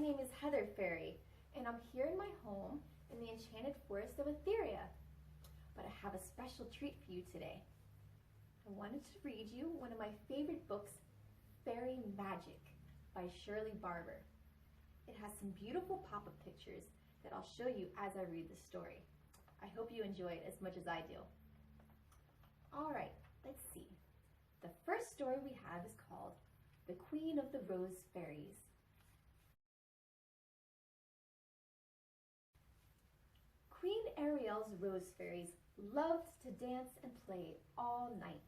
name is Heather Fairy, and I'm here in my home in the enchanted forest of Etheria. But I have a special treat for you today. I wanted to read you one of my favorite books, Fairy Magic by Shirley Barber. It has some beautiful pop-up pictures that I'll show you as I read the story. I hope you enjoy it as much as I do. All right, let's see. The first story we have is called The Queen of the Rose Fairies. Queen Ariel's Rose Fairies loved to dance and play all night,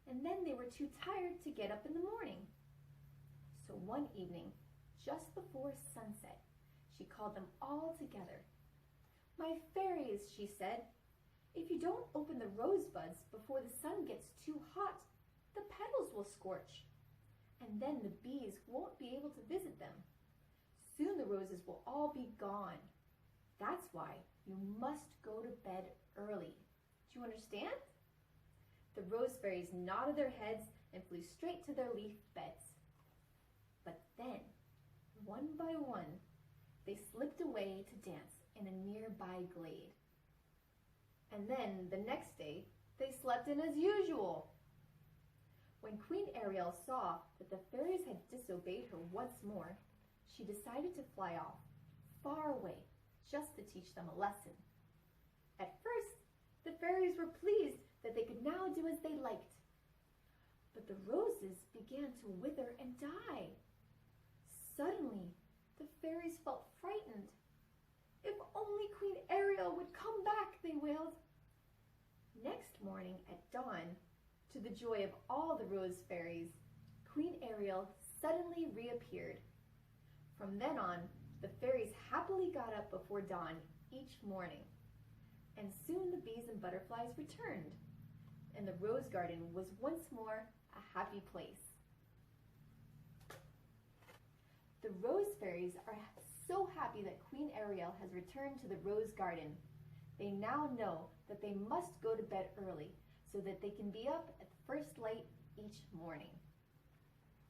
and then they were too tired to get up in the morning. So one evening, just before sunset, she called them all together. "My fairies," she said, "if you don't open the rosebuds before the sun gets too hot, the petals will scorch, and then the bees won't be able to visit them. Soon the roses will all be gone. That's why you must go to bed early. Do you understand?" The Rose Fairies nodded their heads and flew straight to their leaf beds. But then, one by one, they slipped away to dance in a nearby glade. And then, the next day, they slept in as usual. When Queen Ariel saw that the fairies had disobeyed her once more, she decided to fly off, far away, just to teach them a lesson. At first, the fairies were pleased that they could now do as they liked. But the roses began to wither and die. Suddenly, the fairies felt frightened. "If only Queen Ariel would come back," they wailed. Next morning at dawn, to the joy of all the Rose Fairies, Queen Ariel suddenly reappeared. From then on, the fairies happily got up before dawn each morning, and soon the bees and butterflies returned, and the rose garden was once more a happy place. The Rose Fairies are so happy that Queen Ariel has returned to the rose garden. They now know that they must go to bed early so that they can be up at the first light each morning.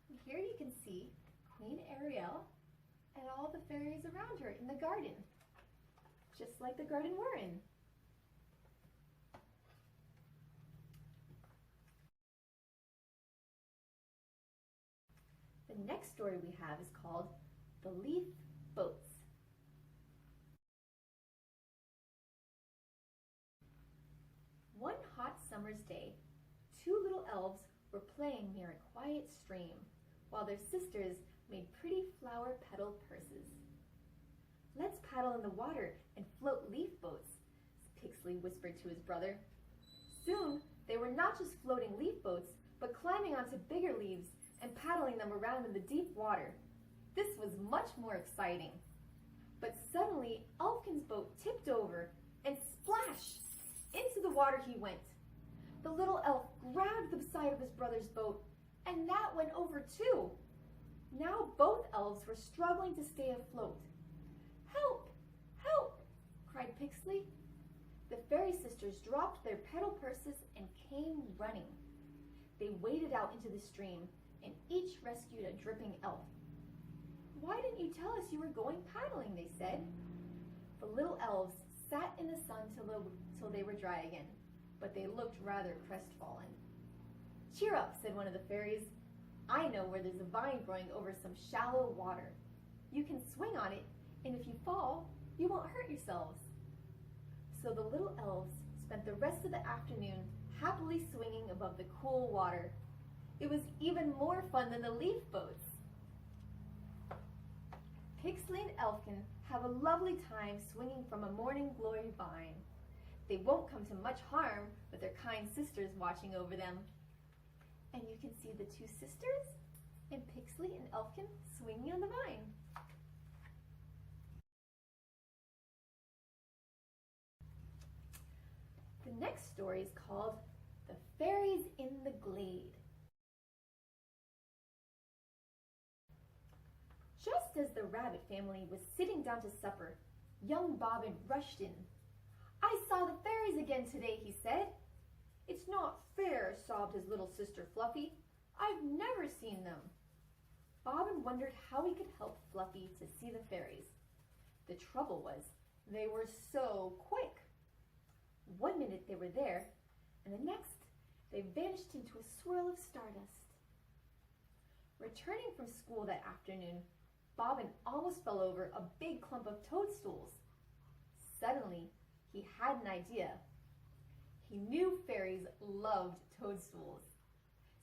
And here you can see Queen Ariel and all the fairies around her in the garden, just like the garden we're in. The next story we have is called The Leaf Boats. One hot summer's day, two little elves were playing near a quiet stream while their sisters made pretty flower petal purses. "Let's paddle in the water and float leaf boats," Pixley whispered to his brother. Soon they were not just floating leaf boats, but climbing onto bigger leaves and paddling them around in the deep water. This was much more exciting. But suddenly, Elfkin's boat tipped over and splash! Into the water he went. The little elf grabbed the side of his brother's boat, and that went over too. Now both elves were struggling to stay afloat. "Help! Help!" cried Pixley. The fairy sisters dropped their petal purses and came running. They waded out into the stream, and each rescued a dripping elf. "Why didn't you tell us you were going paddling?" they said. The little elves sat in the sun till they were dry again, but they looked rather crestfallen. "Cheer up," said one of the fairies. "I know where there's a vine growing over some shallow water. You can swing on it, and if you fall, you won't hurt yourselves." So the little elves spent the rest of the afternoon happily swinging above the cool water. It was even more fun than the leaf boats. Pixley and Elfkin have a lovely time swinging from a morning glory vine. They won't come to much harm with their kind sisters watching over them. And you can see the two sisters and Pixley and Elfkin swinging on the vine. The next story is called The Fairies in the Glade. Just as the rabbit family was sitting down to supper, young Bobbin rushed in. "I saw the fairies again today," he said. "It's not fair," sobbed his little sister Fluffy. "I've never seen them." Bobbin wondered how he could help Fluffy to see the fairies. The trouble was, they were so quick. One minute they were there, and the next they vanished into a swirl of stardust. Returning from school that afternoon, Bobbin almost fell over a big clump of toadstools. Suddenly, he had an idea. He knew fairies loved toadstools,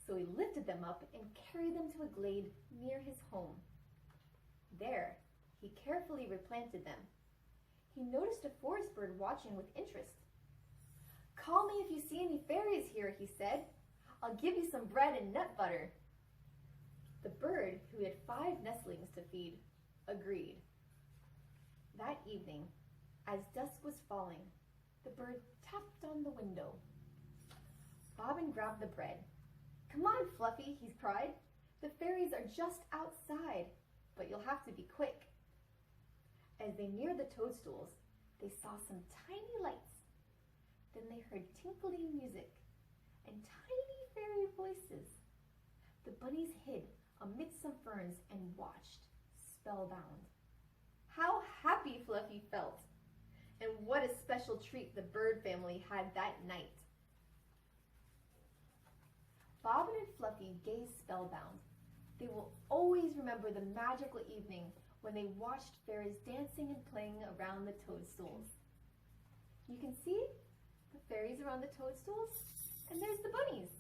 so he lifted them up and carried them to a glade near his home. There, he carefully replanted them. He noticed a forest bird watching with interest. "Call me if you see any fairies here," he said. "I'll give you some bread and nut butter." The bird, who had 5 nestlings to feed, agreed. That evening, as dusk was falling, the bird tapped on the window. Bobbin grabbed the bread. "Come on, Fluffy," he cried. "The fairies are just outside, but you'll have to be quick." As they neared the toadstools, they saw some tiny lights. Then they heard tinkling music and tiny fairy voices. The bunnies hid amidst some ferns and watched, spellbound. How happy Fluffy felt! And what a special treat the bird family had that night. Bobbin and Fluffy gazed spellbound. They will always remember the magical evening when they watched fairies dancing and playing around the toadstools. You can see the fairies around the toadstools, and there's the bunnies.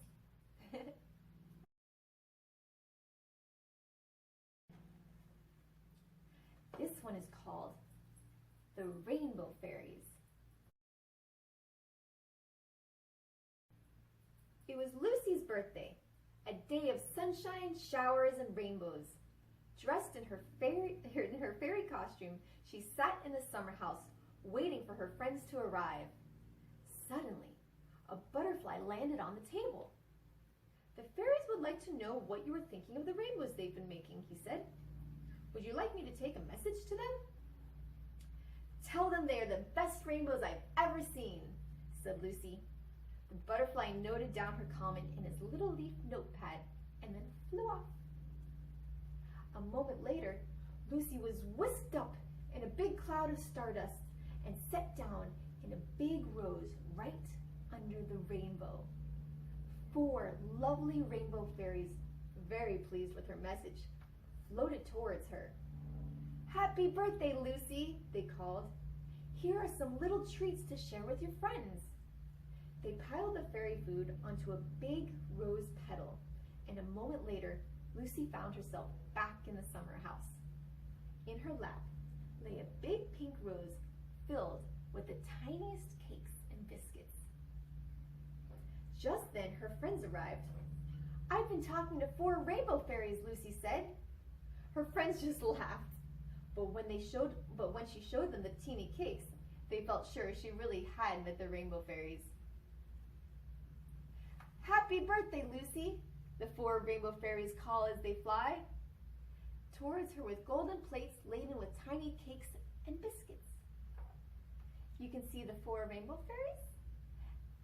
This one is called the Rainbow Fairies. It was Lucy's birthday, a day of sunshine, showers, and rainbows. Dressed in her fairy costume, she sat in the summer house, waiting for her friends to arrive. Suddenly, a butterfly landed on the table. "The fairies would like to know what you were thinking of the rainbows they've been making," he said. "Would you like me to take a message to them?" "Tell them they are the best rainbows I've ever seen," said Lucy. The butterfly noted down her comment in his little leaf notepad and then flew off. A moment later, Lucy was whisked up in a big cloud of stardust and set down in a big rose right under the rainbow. 4 lovely rainbow fairies, very pleased with her message, floated towards her. "Happy birthday, Lucy," they called. "Here are some little treats to share with your friends." They piled the fairy food onto a big rose petal, and a moment later, Lucy found herself back in the summer house. In her lap lay a big pink rose filled with the tiniest cakes and biscuits. Just then, her friends arrived. "I've been talking to 4 rainbow fairies," Lucy said. Her friends just laughed, but when she showed them the teeny cakes, they felt sure she really had met the rainbow fairies. "Happy birthday, Lucy," the 4 rainbow fairies call as they fly towards her with golden plates laden with tiny cakes and biscuits. You can see the 4 rainbow fairies,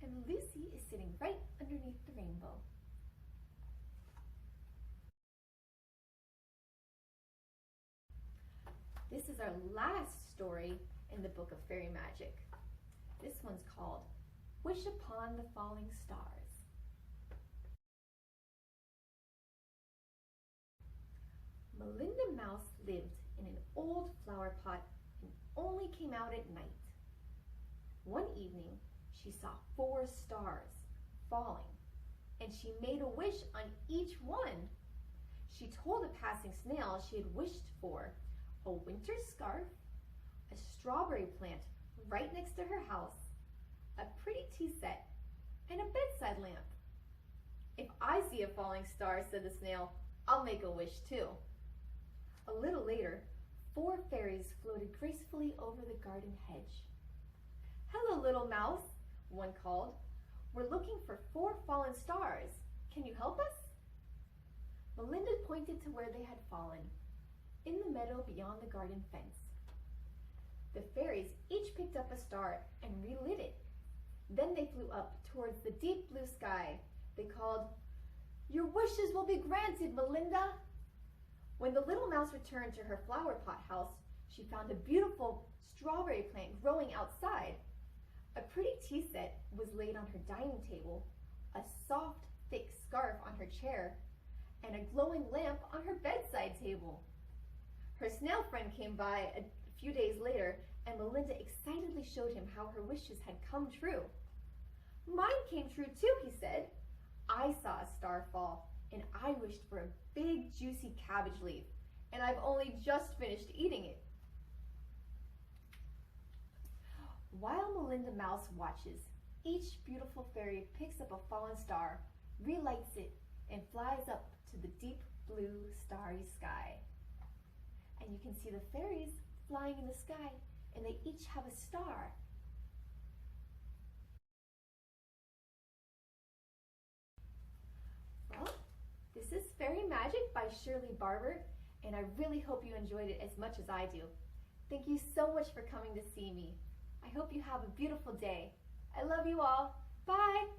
and Lucy is sitting right underneath the rainbow. This is our last story in the Book of Fairy Magic. This one's called Wish Upon the Falling Stars. Melinda Mouse lived in an old flower pot and only came out at night. One evening, she saw 4 stars falling, and she made a wish on each one. She told a passing snail she had wished for a winter scarf, a strawberry plant right next to her house, a pretty tea set, and a bedside lamp. "If I see a falling star," said the snail, "I'll make a wish too." A little later, 4 fairies floated gracefully over the garden hedge. "Hello, little mouse," one called. "We're looking for 4 fallen stars. Can you help us?" Melinda pointed to where they had fallen, in the meadow beyond the garden fence. The fairies each picked up a star and relit it. Then they flew up towards the deep blue sky. They called, "Your wishes will be granted, Melinda." When the little mouse returned to her flower pot house, she found a beautiful strawberry plant growing outside. A pretty tea set was laid on her dining table, a soft, thick scarf on her chair, and a glowing lamp on her bedside table. Her snail friend came by a few days later, and Melinda excitedly showed him how her wishes had come true. "Mine came true too," he said. "I saw a star fall, and I wished for a big, juicy cabbage leaf, and I've only just finished eating it." While Melinda Mouse watches, each beautiful fairy picks up a fallen star, relights it, and flies up to the deep blue starry sky. And you can see the fairies flying in the sky, and they each have a star. Well, this is Fairy Magic by Shirley Barber, and I really hope you enjoyed it as much as I do. Thank you so much for coming to see me. I hope you have a beautiful day. I love you all. Bye!